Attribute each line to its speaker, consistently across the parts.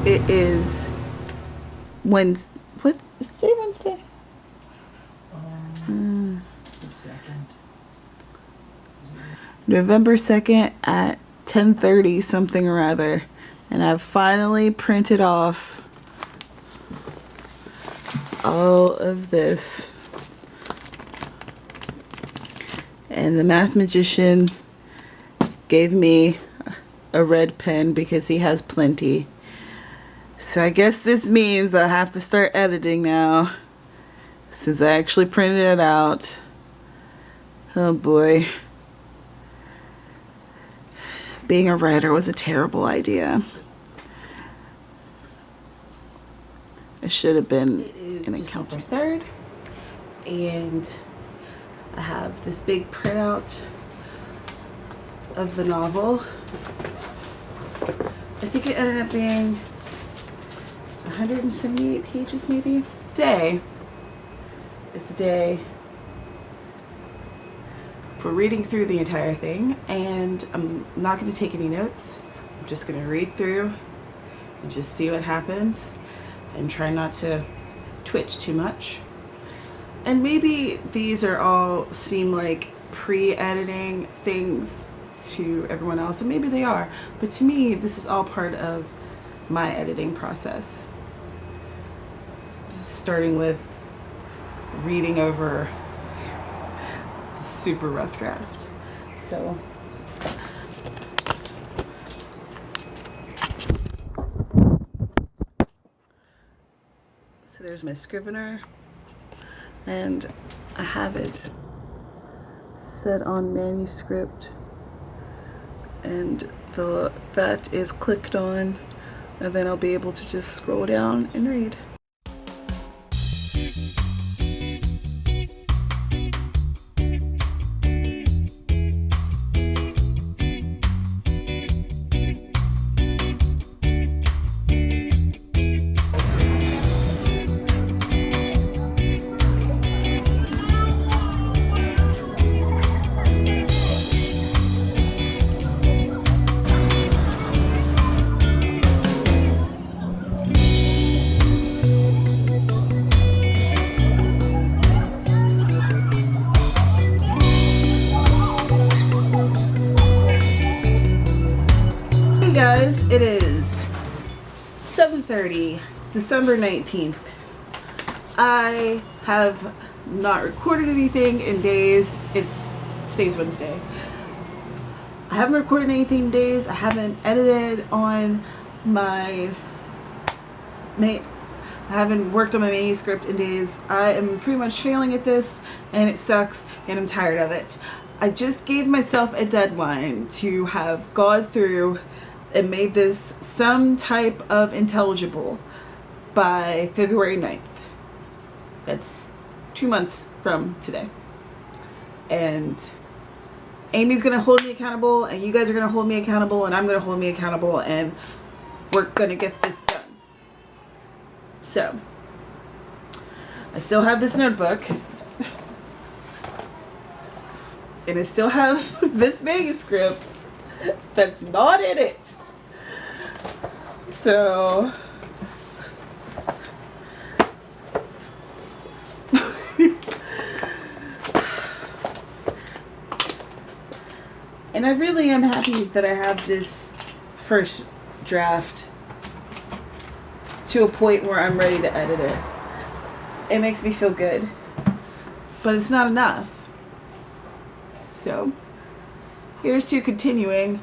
Speaker 1: It is Wednesday. What is today? Wednesday?
Speaker 2: The 2nd.
Speaker 1: November 2nd at 10:30 something or other. And I've finally printed off all of this. And the math magician gave me a red pen because he has plenty. So I guess this means I have to start editing now, since I actually printed it out. Oh boy. Being a writer was a terrible idea. I should have been an encounter. December 3rd, and I have this big printout of the novel. I think it ended up being 178 pages maybe. Today is the day for reading through the entire thing, and I'm not going to take any notes. I'm just going to read through and just see what happens and try not to twitch too much. And maybe these are all seem like pre-editing things to everyone else, and maybe they are, but to me this is all part of my editing process, starting with reading over the super rough draft. So there's my Scrivener, and I have it set on manuscript, and that is clicked on, and then I'll be able to just scroll down and read. Guys, it is 7:30, December 19th. I have not recorded anything in days. Today's Wednesday. I haven't recorded anything in days. I haven't edited on I haven't worked on my manuscript in days. I am pretty much failing at this, and it sucks, and I'm tired of it. I just gave myself a deadline to have gone through and made this some type of intelligible by February 9th. That's 2 months from today. And Amy's gonna hold me accountable, and you guys are gonna hold me accountable, and I'm gonna hold me accountable, and we're gonna get this done. So, I still have this notebook, and I still have this manuscript that's not in it. So and I really am happy that I have this first draft to a point where I'm ready to edit it. It makes me feel good, but it's not enough. So here's to continuing.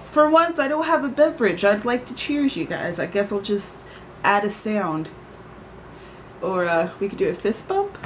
Speaker 1: For once, I don't have a beverage. I'd like to cheers you guys. I guess I'll just add a sound. Or we could do a fist bump.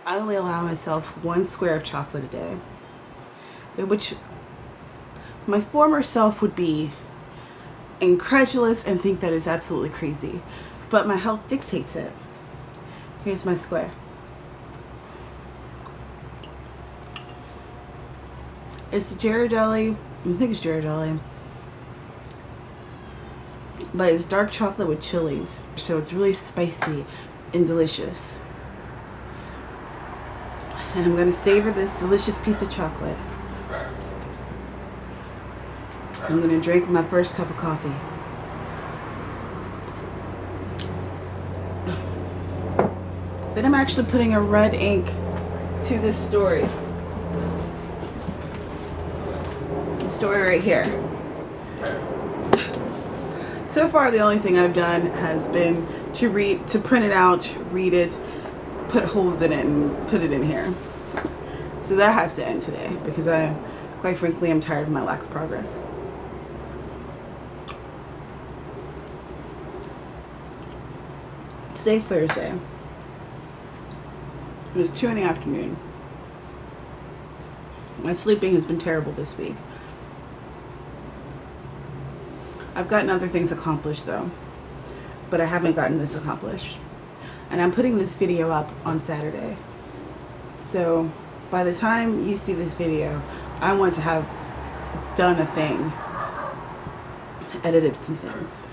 Speaker 1: I only allow myself 1 square of chocolate a day, which my former self would be incredulous and think that is absolutely crazy. but my health dictates it. Here's my square. It's Ghirardelli. I think it's Ghirardelli. But it's dark chocolate with chilies. So it's really spicy and delicious. And I'm going to savor this delicious piece of chocolate. I'm going to drink my first cup of coffee. Then I'm actually putting a red ink to this story. The story right here. So far, the only thing I've done has been to print it out, read it, put holes in it, and put it in here. So that has to end today because quite frankly, I'm tired of my lack of progress. Today's Thursday. It was 2 in the afternoon. My sleeping has been terrible this week. I've gotten other things accomplished though, but I haven't gotten this accomplished. And I'm putting this video up on Saturday. So by the time you see this video, I want to have done a thing, edited some things.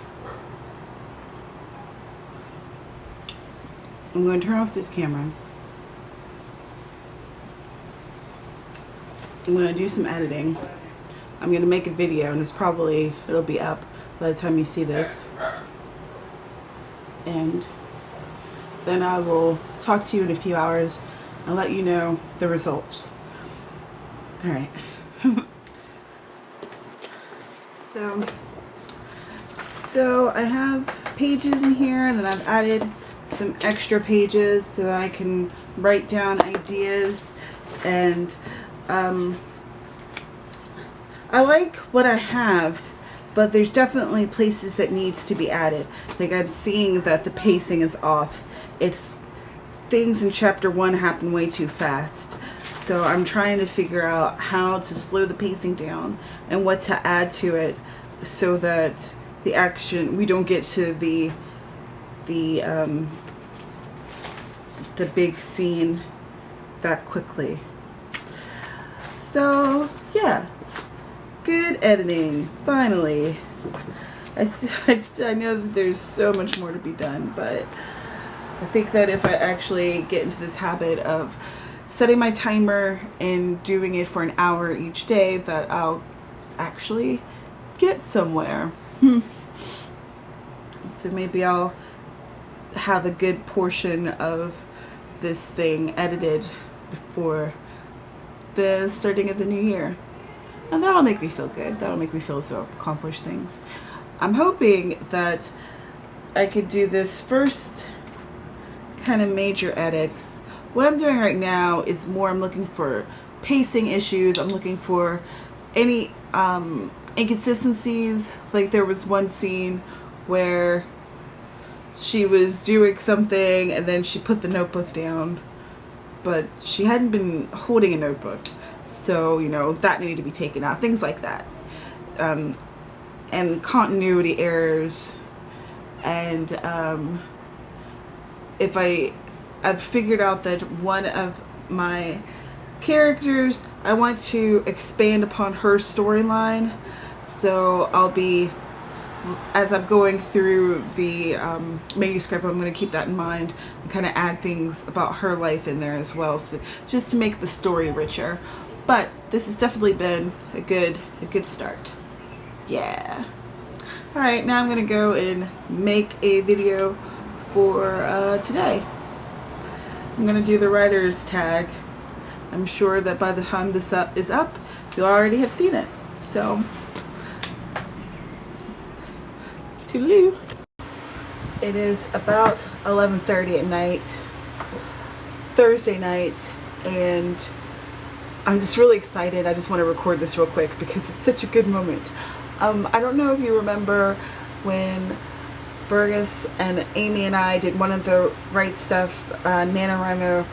Speaker 1: I'm going to turn off this camera. I'm going to do some editing. I'm going to make a video, and it'll be up by the time you see this. And then I will talk to you in a few hours and let you know the results. All right. So I have pages in here, and then I've added some extra pages so that I can write down ideas. And I like what I have, but there's definitely places that needs to be added. Like I'm seeing that the pacing is off. Things in chapter 1 happen way too fast. So I'm trying to figure out how to slow the pacing down and what to add to it so that the action, we don't get to the big scene that quickly. So yeah, good editing, finally. I know that there's so much more to be done, but I think that if I actually get into this habit of setting my timer and doing it for an hour each day, that I'll actually get somewhere. So maybe I'll have a good portion of this thing edited before the starting of the new year. And that'll make me feel good. That'll make me feel as though I've accomplished things. I'm hoping that I could do this first kind of major edit. What I'm doing right now is more, I'm looking for pacing issues. I'm looking for any inconsistencies. Like there was one scene where she was doing something and then she put the notebook down, but she hadn't been holding a notebook. So, you know, that needed to be taken out. Things like that. And continuity errors. And I've figured out that one of my characters, I want to expand upon her storyline. So I'll be, as I'm going through the manuscript, I'm going to keep that in mind and kind of add things about her life in there as well, so just to make the story richer. But this has definitely been a good start. Yeah. All right, now I'm going to go and make a video for today. I'm going to do the writer's tag. I'm sure that by the time this is up, you'll already have seen it. So, toodaloo. It is about 11:30 at night, Thursday night, and I'm just really excited. I just want to record this real quick because it's such a good moment. I don't know if you remember when Burgess and Amy and I did one of the Right Stuff NaNoWriMo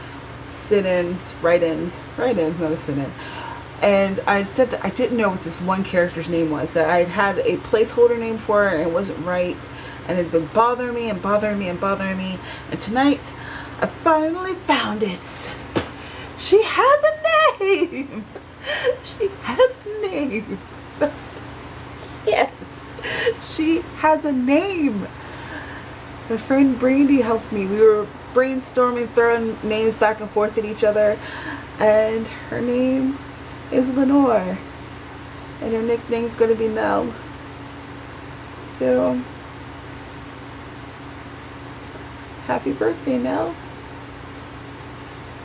Speaker 1: sit-ins, write-ins, not a sit-in. And I'd said that I didn't know what this one character's name was, that I'd had a placeholder name for her and it wasn't right. and it had been bothering me and bothering me and bothering me. And tonight, I finally found it. She has a name. She has a name. Yes, she has a name. My friend Brandy helped me. We were brainstorming, throwing names back and forth at each other, and her name is Lenore, and her nickname's going to be Nell. So, happy birthday, Nell.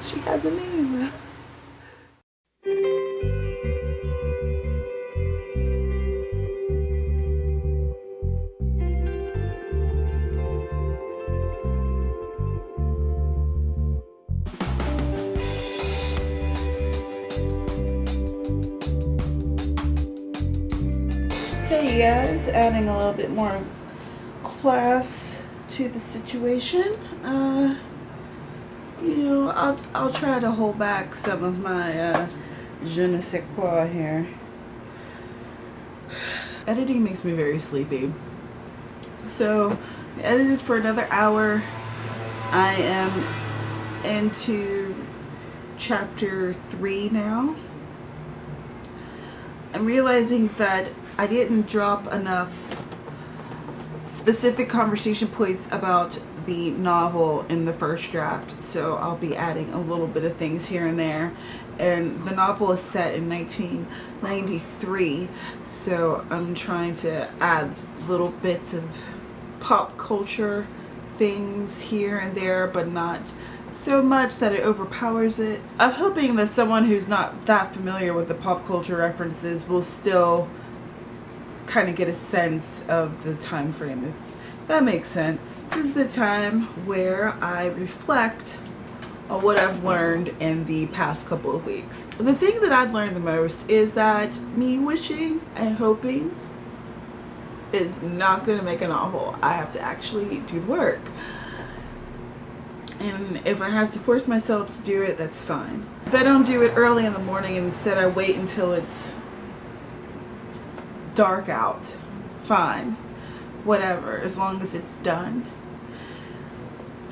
Speaker 1: She has a name. Hey guys, adding a little bit more class to the situation. You know, I'll try to hold back some of my je ne sais quoi here. Editing makes me very sleepy. So, I edited for another hour. I am into chapter 3 now. I'm realizing that I didn't drop enough specific conversation points about the novel in the first draft, so I'll be adding a little bit of things here and there. And the novel is set in 1993, so I'm trying to add little bits of pop culture things here and there, but not so much that it overpowers it. I'm hoping that someone who's not that familiar with the pop culture references will still kind of get a sense of the time frame, if that makes sense. This is the time where I reflect on what I've learned in the past couple of weeks. The thing that I've learned the most is that me wishing and hoping is not going to make a novel. I have to actually do the work. And if I have to force myself to do it, that's fine. If I don't do it early in the morning and instead I wait until it's dark out, fine, whatever, as long as it's done.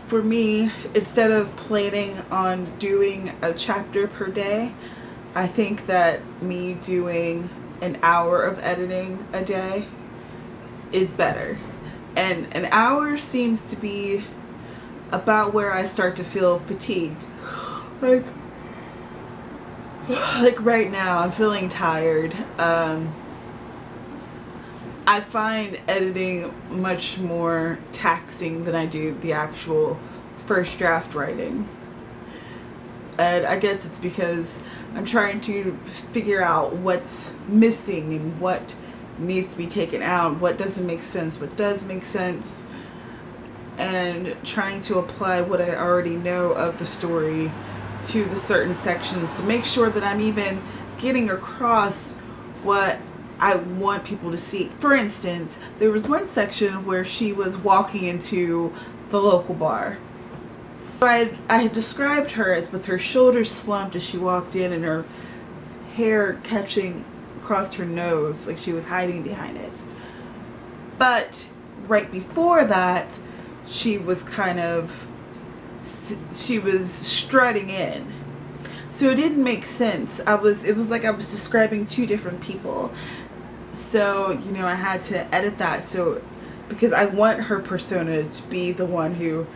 Speaker 1: For me, instead of planning on doing a chapter per day, I think that me doing an hour of editing a day is better. And an hour seems to be about where I start to feel fatigued. Like right now, I'm feeling tired. I find editing much more taxing than I do the actual first draft writing. And I guess it's because I'm trying to figure out what's missing and what needs to be taken out, what doesn't make sense, what does make sense, and trying to apply what I already know of the story to the certain sections to make sure that I'm even getting across what I want people to see. For instance, there was one section where she was walking into the local bar. I had described her as with her shoulders slumped as she walked in and her hair catching across her nose like she was hiding behind it. But right before that, she was strutting in. So it didn't make sense. It was like I was describing two different people. So, you know, I had to edit that because I want her persona to be the one who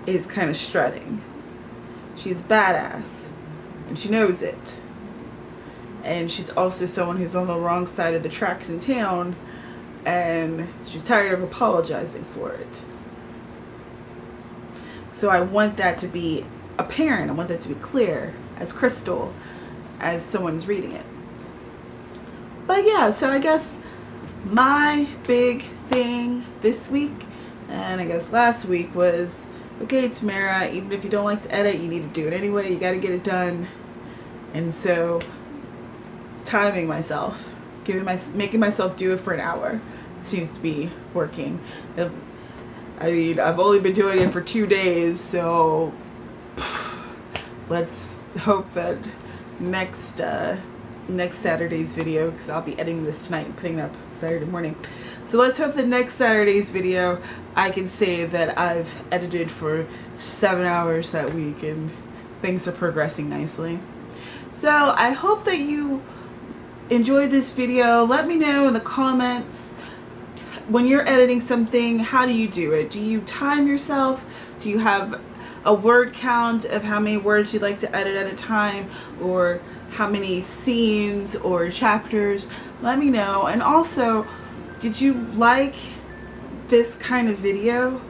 Speaker 1: is kind of strutting. She's badass and she knows it. And she's also someone who's on the wrong side of the tracks in town and she's tired of apologizing for it. So I want that to be apparent. I want that to be clear as crystal as someone's reading it. But yeah, so I guess my big thing this week, and I guess last week, was, okay, Tamara, even if you don't like to edit, you need to do it anyway. You got to get it done. And so timing myself, making myself do it for an hour seems to be working. I mean, I've only been doing it for 2 days, so let's hope that next Saturday's video, because I'll be editing this tonight and putting it up Saturday morning. So let's hope the next Saturday's video I can say that I've edited for 7 hours that week and things are progressing nicely. So I hope that you enjoyed this video. Let me know in the comments, when you're editing something, how do you do it? Do you time yourself? Do you have a word count of how many words you'd like to edit at a time, or how many scenes or chapters? Let me know. And also, did you like this kind of video?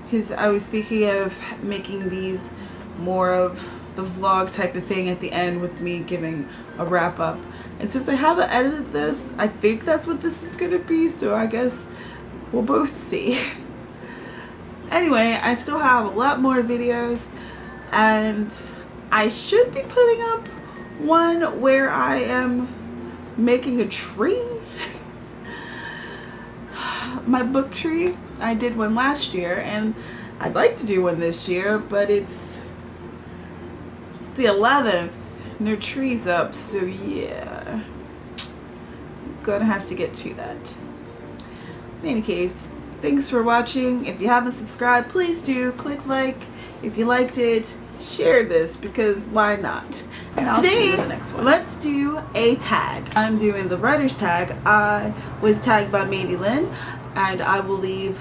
Speaker 1: Because I was thinking of making these more of the vlog type of thing at the end with me giving a wrap up. And since I haven't edited this, I think that's what this is gonna be, so I guess we'll both see. Anyway, I still have a lot more videos, and I should be putting up one where I am making a tree. My book tree. I did one last year, and I'd like to do one this year, but it's the 11th. No trees up, so yeah. Gonna have to get to that. In any case, thanks for watching. If you haven't subscribed, please do. Click like if you liked it. Share this, because why not? And I'll see you in the next one. Let's do a tag. I'm doing the writer's tag. I was tagged by Mandy Lynn, and I will leave